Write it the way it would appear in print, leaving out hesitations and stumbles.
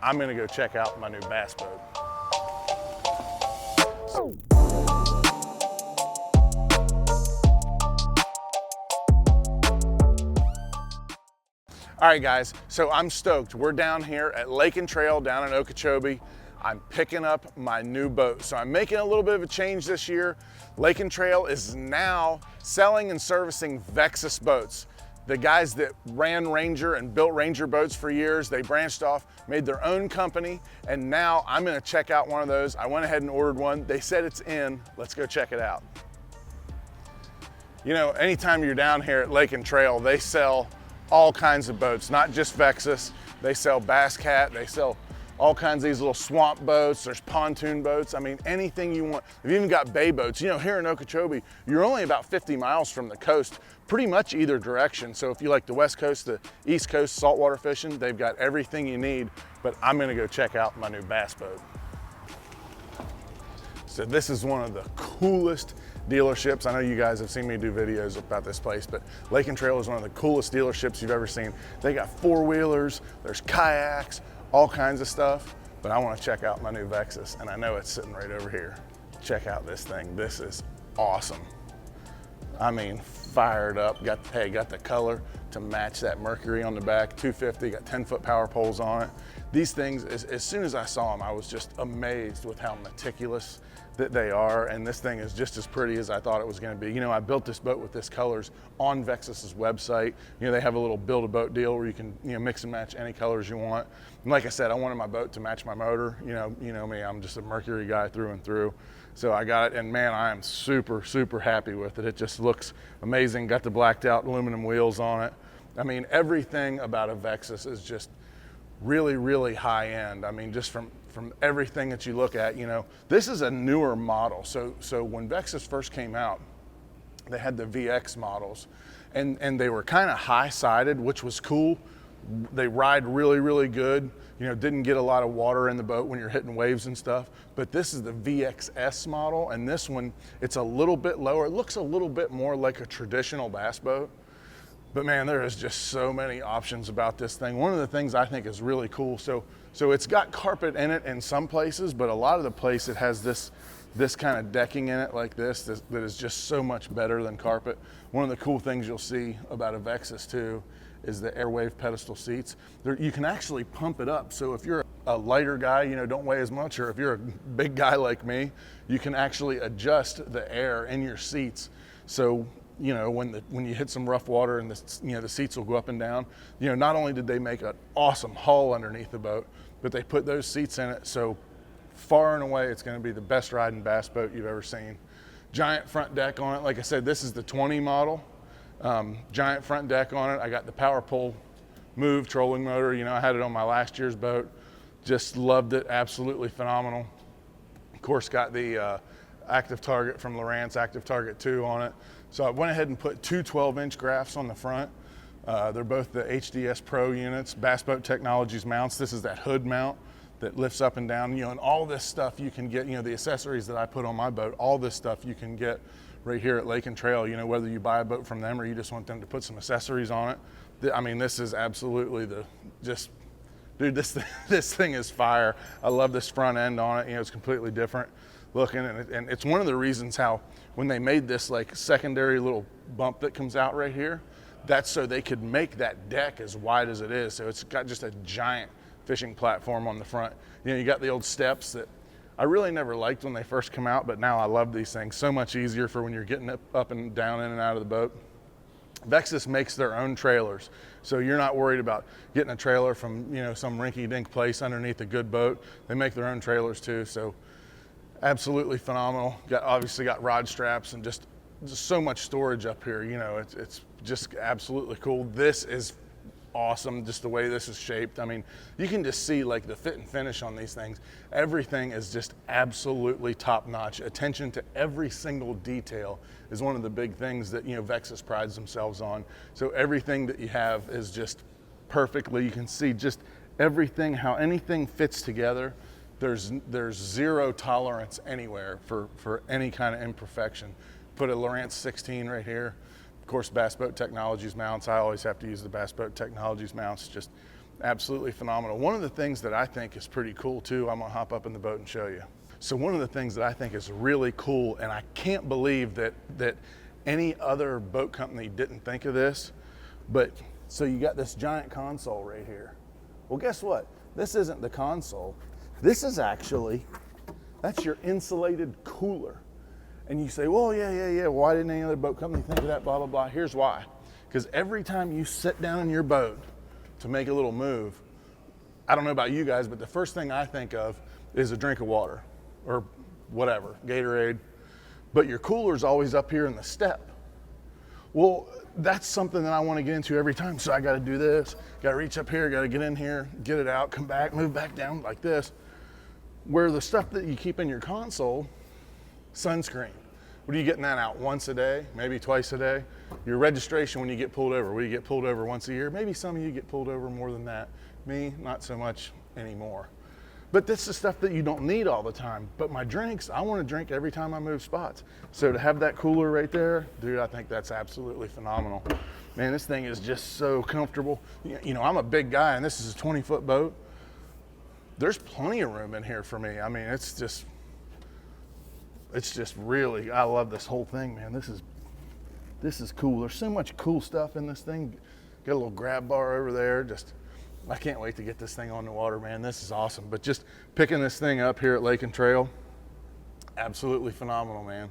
I'm gonna go check out my new bass boat. All right guys, so I'm stoked. We're down here at Lake and Trail down in Okeechobee. I'm picking up my new boat. So I'm making a little bit of a change this year. Lake and Trail is now selling and servicing Vexus boats. The guys that ran Ranger and built Ranger boats for years, they branched off, made their own company, and now I'm gonna check out one of those. I went ahead and ordered one. They said it's in. Let's go check it out. You know, anytime you're down here at Lake and Trail, they sell all kinds of boats, not just Vexus. They sell Bass Cat, they sell all kinds of these little swamp boats, there's pontoon boats, I mean, anything you want. They've even got bay boats. You know, here in Okeechobee, you're only about 50 miles from the coast, pretty much either direction. So if you like the West Coast, the East Coast saltwater fishing, they've got everything you need, but I'm gonna go check out my new bass boat. So this is one of the coolest dealerships. I know you guys have seen me do videos about this place, but Lake and Trail is one of the coolest dealerships you've ever seen. They got four-wheelers, there's kayaks, all kinds of stuff, but I want to check out my new Vexus, and I know it's sitting right over here. Check out this thing. This is awesome. I mean, fired up. Got the color to match that Mercury on the back, 250, got 10-foot power poles on it. These things, as soon as I saw them, I was just amazed with how meticulous that they are, and this thing is just as pretty as I thought it was gonna be. You know, I built this boat with this colors on Vexus's website. You know, they have a little build-a-boat deal where you can, you know, mix and match any colors you want. And like I said, I wanted my boat to match my motor. You know me, I'm just a Mercury guy through and through. So I got it, and man, I am super, super happy with it. It just looks amazing. Got the blacked out aluminum wheels on it. I mean, everything about a Vexus is just really, really high end. I mean, just from everything that you look at, you know, this is a newer model. So when Vexus first came out, they had the VX models, and they were kind of high-sided, which was cool. They ride really, really good. You know, didn't get a lot of water in the boat when you're hitting waves and stuff. But this is the VXS model, and this one, it's a little bit lower. It looks a little bit more like a traditional bass boat. But man, there is just so many options about this thing. One of the things I think is really cool, so it's got carpet in it in some places, but a lot of the place it has this kind of decking in it like this that is just so much better than carpet. One of the cool things you'll see about a Vexus too is the Airwave pedestal seats. You can actually pump it up. So if you're a lighter guy, you know, don't weigh as much, or if you're a big guy like me, you can actually adjust the air in your seats. So, you know, when you hit some rough water and the seats will go up and down. You know, not only did they make an awesome hull underneath the boat, but they put those seats in it. So far and away, it's going to be the best riding bass boat you've ever seen. Giant front deck on it. Like I said, this is the 20 model. Giant front deck on it. I got the power pole move trolling motor. You know, I had it on my last year's boat. Just loved it. Absolutely phenomenal. Of course, got the active target from Lowrance, active target 2 on it. So I went ahead and put two 12-inch graphs on the front. They're both the HDS Pro units, Bass Boat Technologies mounts. This is that hood mount that lifts up and down, you know, and all this stuff you can get, you know, the accessories that I put on my boat, all this stuff you can get right here at Lake and Trail, you know, whether you buy a boat from them or you just want them to put some accessories on it. I mean, this is absolutely dude, this thing is fire. I love this front end on it. You know, it's completely different looking, and it's one of the reasons how when they made this like secondary little bump that comes out right here, that's so they could make that deck as wide as it is. So it's got just a giant fishing platform on the front. You know, you got the old steps that I really never liked when they first come out, but now I love these things. So much easier for when you're getting up and down in and out of the boat. Vexus makes their own trailers, so you're not worried about getting a trailer from, you know, some rinky-dink place underneath a good boat. They make their own trailers too, so absolutely phenomenal. Obviously got rod straps and just so much storage up here. You know, it's just absolutely cool. This is awesome, just the way this is shaped. I mean, you can just see like the fit and finish on these things. Everything is just absolutely top notch. Attention to every single detail is one of the big things that, you know, Vexus prides themselves on. So everything that you have is just perfectly, you can see just everything, how anything fits together. There's zero tolerance anywhere for any kind of imperfection. Put a Lowrance 16 right here. Of course, Bass Boat Technologies mounts. I always have to use the Bass Boat Technologies mounts. Just Absolutely phenomenal. One of the things that I think is pretty cool too, I'm gonna hop up in the boat and show you. So one of the things that I think is really cool, and I can't believe that any other boat company didn't think of this, but so you got this giant console right here. Well, guess what? This isn't the console. This is actually, that's your insulated cooler. And you say, well, yeah, why didn't any other boat company think of that, blah, blah, blah. Here's why. Because every time you sit down in your boat to make a little move, I don't know about you guys, but the first thing I think of is a drink of water or whatever, Gatorade. But your cooler's always up here in the step. Well, that's something that I want to get into every time. So I got to do this, got to reach up here, got to get in here, get it out, come back, move back down like this. Where the stuff that you keep in your console, sunscreen. What are you getting that out? Once a day, maybe twice a day? Your registration when you get pulled over, will you get pulled over once a year? Maybe some of you get pulled over more than that. Me, not so much anymore. But this is stuff that you don't need all the time. But my drinks, I want to drink every time I move spots. So to have that cooler right there, dude, I think that's absolutely phenomenal. Man, this thing is just so comfortable. You know, I'm a big guy and this is a 20-foot boat. There's plenty of room in here for me. I mean, it's just really, I love this whole thing, man. This is cool. There's so much cool stuff in this thing. Got a little grab bar over there. I can't wait to get this thing on the water, man. This is awesome. But just picking this thing up here at Lake and Trail, absolutely phenomenal, man.